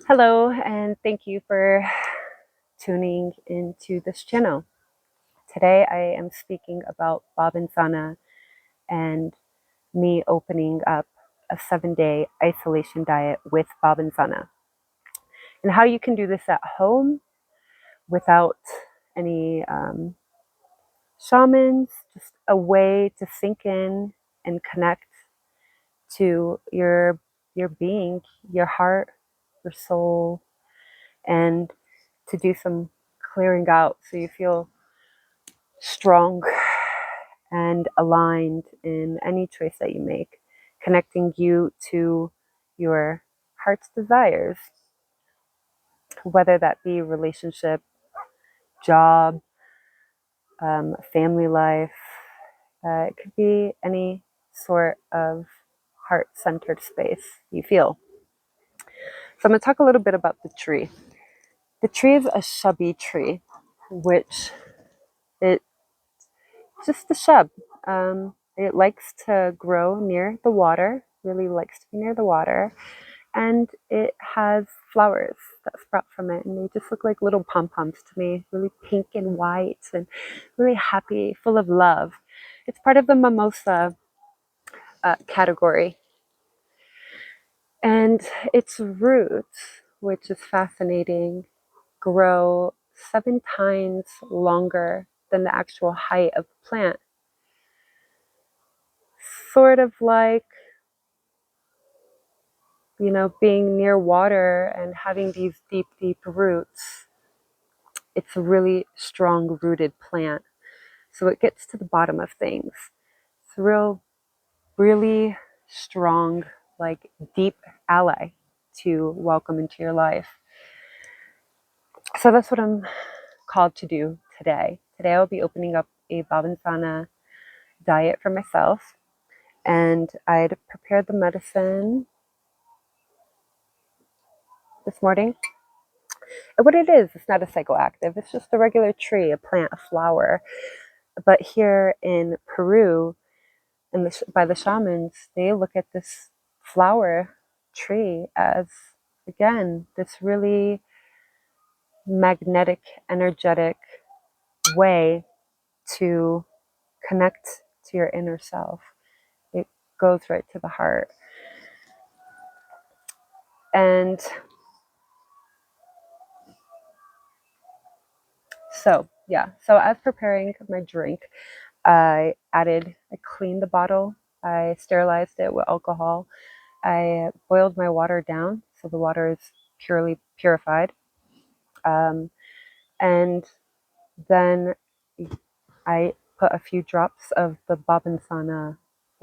Hello, and thank you for tuning into this channel. Today I am speaking about Bobinsana and me opening up a 7-day isolation diet with Bobinsana, and how you can do this at home without any shamans, just a way to sink in and connect to your being, your heart, your soul, and to do some clearing out so you feel strong and aligned in any choice that you make, connecting you to your heart's desires, whether that be relationship, job, family life. It could be any sort of heart centered space you feel. So, I'm going to talk a little bit about the tree. The tree is a shrubby tree, which it's just a shrub. It likes to grow near the water, really likes to be near the water, and it has flowers that sprout from it, and they just look like little pom-poms to me, really pink and white and really happy, full of love. It's part of the mimosa category. And its roots, which is fascinating, grow 7 times longer than the actual height of the plant. Sort of like, being near water and having these deep, deep roots. It's a really strong rooted plant. So it gets to the bottom of things. It's a really strong, like deep ally to welcome into your life. So that's what I'm called to do today. Today I'll be opening up a Bobinsana diet for myself. And I'd prepared the medicine this morning. And what it is, it's not a psychoactive. It's just a regular tree, a plant, a flower. But here in Peru, by the shamans, they look at this flower tree as, again, this really magnetic, energetic way to connect to your inner self. It goes right to the heart. And so as preparing my drink, I cleaned the bottle, I sterilized it with alcohol, I boiled my water down so the water is purely purified. And then I put a few drops of the Bobinsana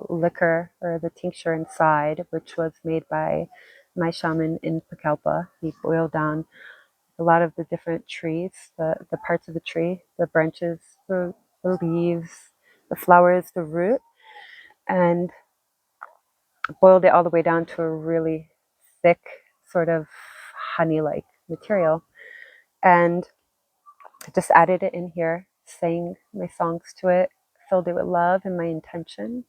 liquor or the tincture inside, which was made by my shaman in Pucallpa. He boiled down a lot of the different trees, the parts of the tree, the branches, the leaves, the flowers, the root, and boiled it all the way down to a really thick, sort of honey-like material. And I just added it in here, sang my songs to it, filled it with love and my intention.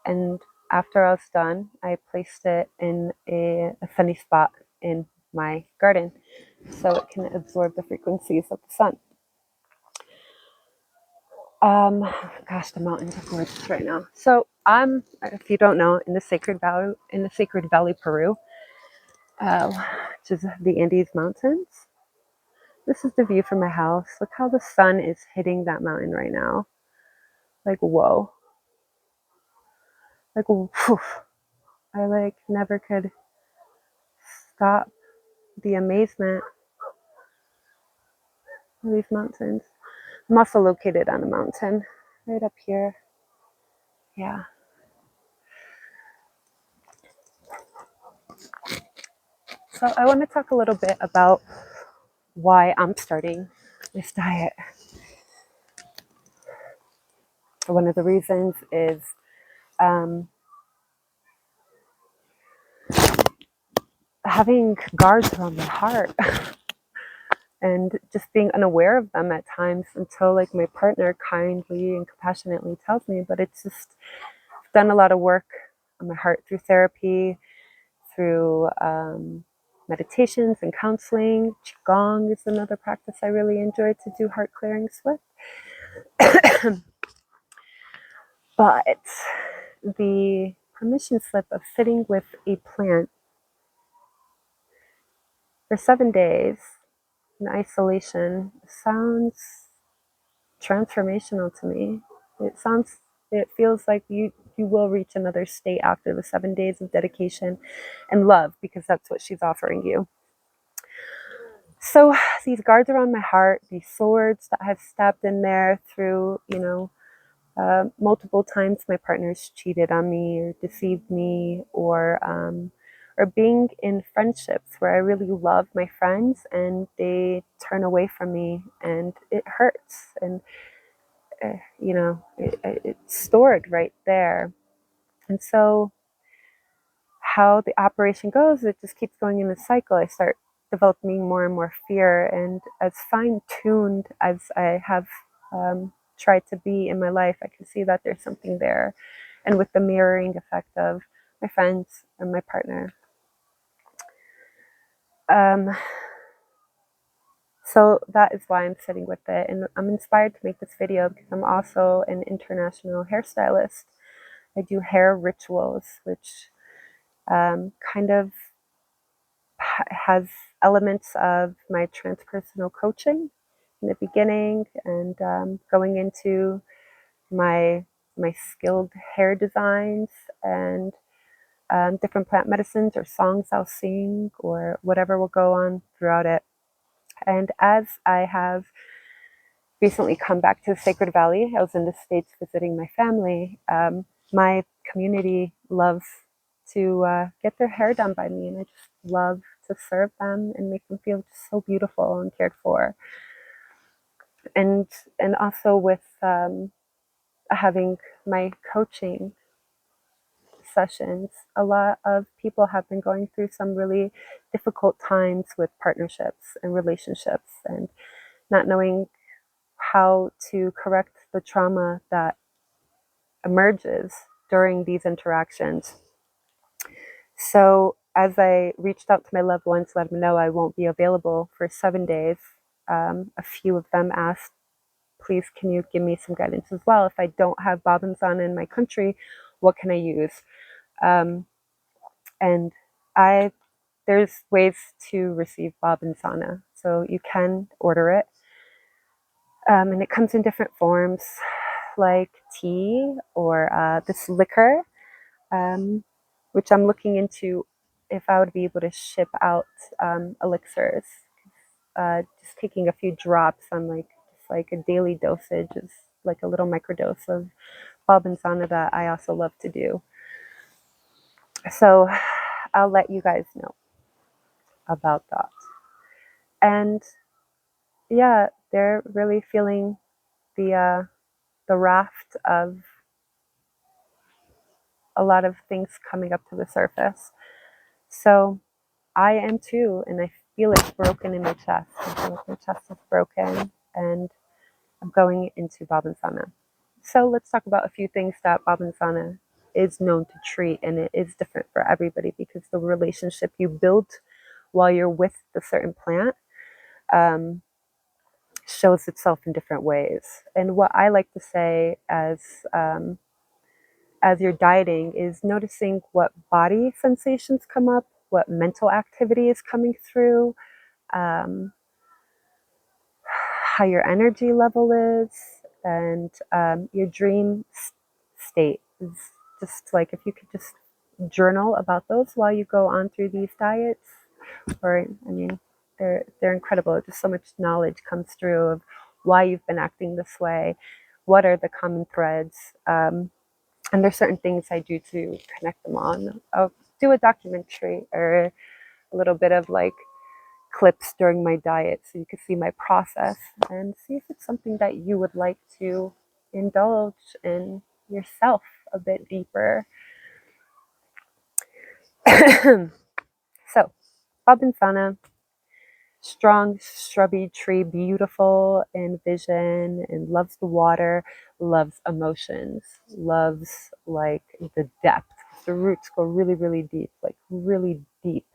And after I was done, I placed it in a sunny spot in my garden so it can absorb the frequencies of the sun. Gosh, the mountains are gorgeous right now. So I'm, if you don't know, in the Sacred Valley, Peru, which is the Andes Mountains. This is the view from my house. Look how the sun is hitting that mountain right now. Like, whoa. Like, whew. I never could stop the amazement of these mountains. I'm also located on a mountain right up here. Yeah. So I want to talk a little bit about why I'm starting this diet. One of the reasons is having guards around my heart and just being unaware of them at times until like my partner kindly and compassionately tells me. But it's just done a lot of work on my heart through therapy, through meditations and counseling. Qigong is another practice I really enjoy to do heart clearings with. But the permission slip of sitting with a plant for 7 days in isolation sounds transformational to me. It feels like you will reach another state after the 7 days of dedication and love, because that's what she's offering you. So these guards around my heart, these swords that have stabbed in there through, multiple times my partner's cheated on me or deceived me, or being in friendships where I really love my friends and they turn away from me and it hurts. And it's stored right there. And so how the operation goes, it just keeps going in a cycle. I start developing more and more fear, and as fine-tuned as I have tried to be in my life, I can see that there's something there. And with the mirroring effect of my friends and my partner. So that is why I'm sitting with it. And I'm inspired to make this video because I'm also an international hairstylist. I do hair rituals, which kind of has elements of my transpersonal coaching in the beginning, and going into my skilled hair designs and different plant medicines or songs I'll sing or whatever will go on throughout it. And as I have recently come back to the Sacred Valley, I was in the States visiting my family. My community loves to get their hair done by me, and I just love to serve them and make them feel just so beautiful and cared for. And also with having my coaching sessions, a lot of people have been going through some really difficult times with partnerships and relationships and not knowing how to correct the trauma that emerges during these interactions. So as I reached out to my loved ones to let them know I won't be available for 7 days, a few of them asked, please, can you give me some guidance as well? If I don't have Bobinsana in my country, what can I use? And there's ways to receive Bobinsana. So you can order it. And it comes in different forms, like tea or this liquor, which I'm looking into if I would be able to ship out elixirs. Just taking a few drops on like a daily dosage is like a little microdose of Bobinsana that I also love to do. So I'll let you guys know about that. And yeah, they're really feeling the raft of a lot of things coming up to the surface. So I am too, and I feel it broken in my chest. I feel like my chest is broken, and I'm going into Bobinsana. So let's talk about a few things that Bobinsana is known to treat, and it is different for everybody because the relationship you build while you're with the certain plant shows itself in different ways. And what I like to say as you're dieting is noticing what body sensations come up, what mental activity is coming through, how your energy level is, and your dream state is just like if you could just journal about those while you go on through these diets. Or I mean, they're incredible. Just so much knowledge comes through of why you've been acting this way, what are the common threads, and there's certain things I do to connect them on. I'll do a documentary or a little bit of like clips during my diet so you can see my process and see if it's something that you would like to indulge in yourself a bit deeper. So, Bobinsana, strong shrubby tree, beautiful in vision and loves the water, loves emotions, loves like the depth. The roots go really, really deep, like really deep.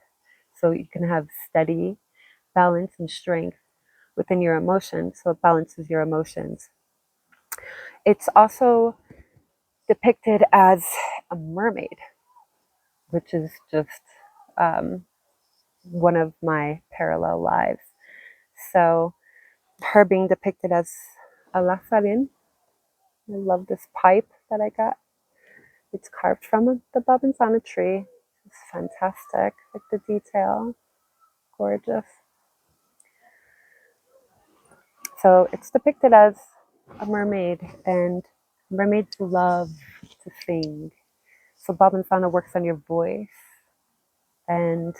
so you can have steady balance and strength within your emotions, so it balances your emotions. It's also depicted as a mermaid, which is just um, one of my parallel lives. So her being depicted as a lazarin. I love this pipe that I got. It's carved from the Bobinsana tree. It's fantastic. Like the detail, gorgeous. So it's depicted as a mermaid, and mermaids love to sing. So Bobinsana works on your voice, and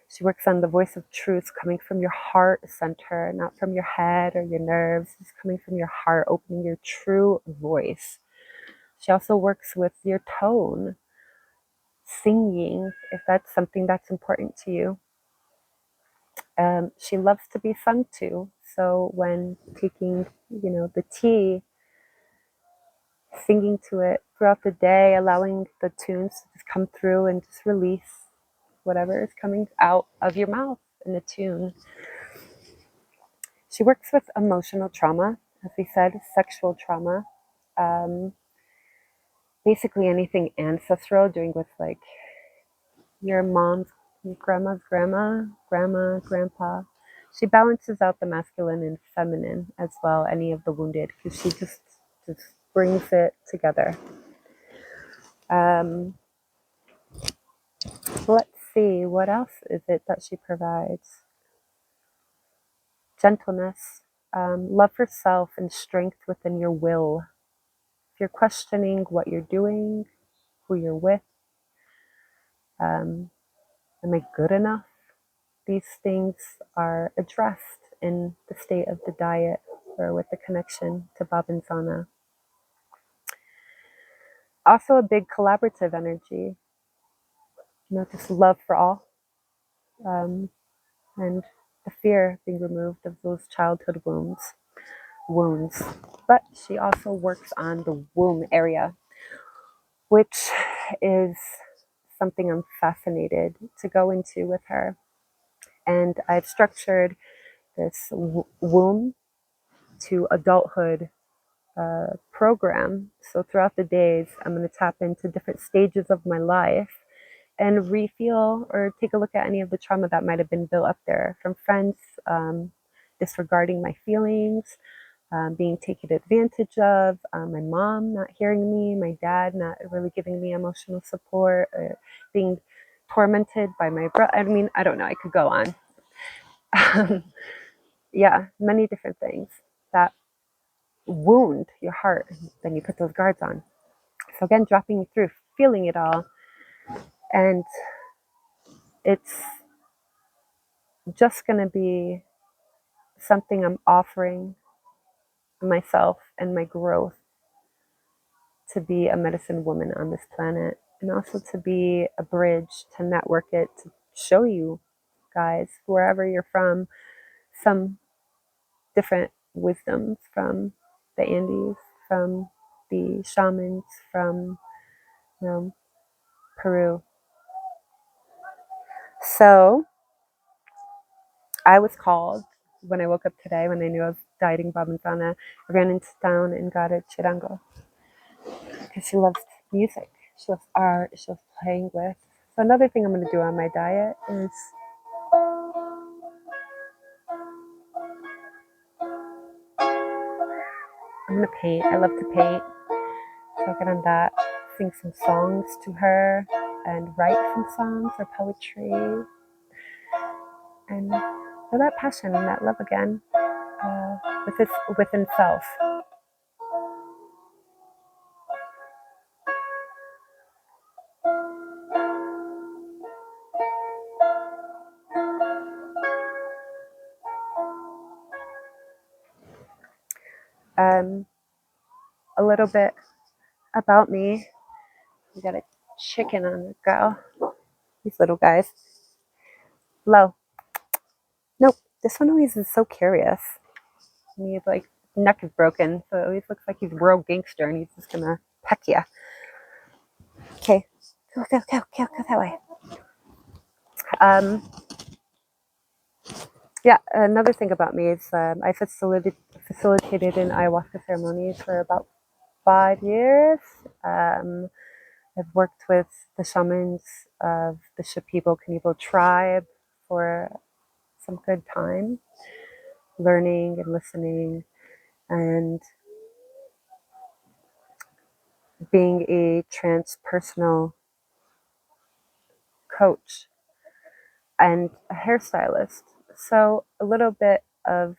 she works on the voice of truth coming from your heart center, not from your head or your nerves. It's coming from your heart, opening your true voice. She also works with your tone, singing, if that's something that's important to you. She loves to be sung to. So when taking, the tea, singing to it throughout the day, allowing the tunes to just come through and just release whatever is coming out of your mouth in the tune. She works with emotional trauma, as we said, sexual trauma, um, basically anything ancestral, doing with like your mom's, your grandma's grandma, grandpa. She balances out the masculine and feminine as well, any of the wounded, because she just brings it together. Let's see, what else is it that she provides? Gentleness, love for self, and strength within your will. If you're questioning what you're doing, who you're with, am I good enough? These things are addressed in the state of the diet or with the connection to Bobinsana. Also a big collaborative energy, just love for all, and the fear being removed of those childhood wounds. But she also works on the womb area, which is something I'm fascinated to go into with her. And I've structured this womb to adulthood program. So throughout the days, I'm going to tap into different stages of my life and refeel or take a look at any of the trauma that might have been built up there from friends disregarding my feelings, being taken advantage of, my mom not hearing me, my dad not really giving me emotional support, being tormented by my brother. I mean, I don't know, I could go on. Yeah, many different things that wound your heart, then you put those guards on. So again, dropping through, feeling it all, and it's just going to be something I'm offering myself and my growth to be a medicine woman on this planet, and also to be a bridge to network it, to show you guys, wherever you're from, some different wisdoms from the Andes, from the shamans, from Peru. So I was called when I woke up today, when I knew I was dieting Bobinsana. I ran into town and got a chirango because she loves music. She loves art. She loves playing with. So another thing I'm going to do on my diet is I'm going to paint. I love to paint. So I'll get on that, sing some songs to her, and write some songs or poetry. And feel that passion and that love again within self. A little bit about me. We got a chicken on the go. These little guys. Low. Nope. This one always is so curious. And he's like, neck is broken, so it always looks like he's a real gangster and he's just gonna peck you. Okay. Go that way. Yeah, another thing about me is I facilitated in ayahuasca ceremonies for about 5 years. Um, I've worked with the shamans of the Shipibo Kanivo tribe for some good time, learning and listening and being a transpersonal coach and a hairstylist. So a little bit of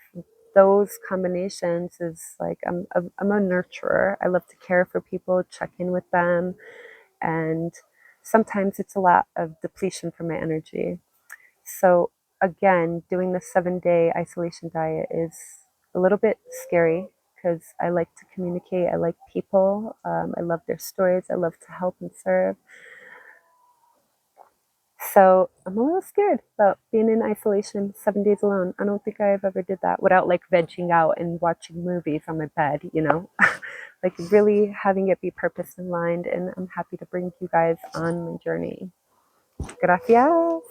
those combinations is like I'm a nurturer. I love to care for people, check in with them, and sometimes it's a lot of depletion from my energy. So again, doing the 7-day isolation diet is a little bit scary because I like to communicate. I like people. I love their stories. I love to help and serve. So I'm a little scared about being in isolation 7 days alone. I don't think I've ever did that without like vegging out and watching movies on my bed, you know, like really having it be purpose aligned. And I'm happy to bring you guys on my journey. Gracias.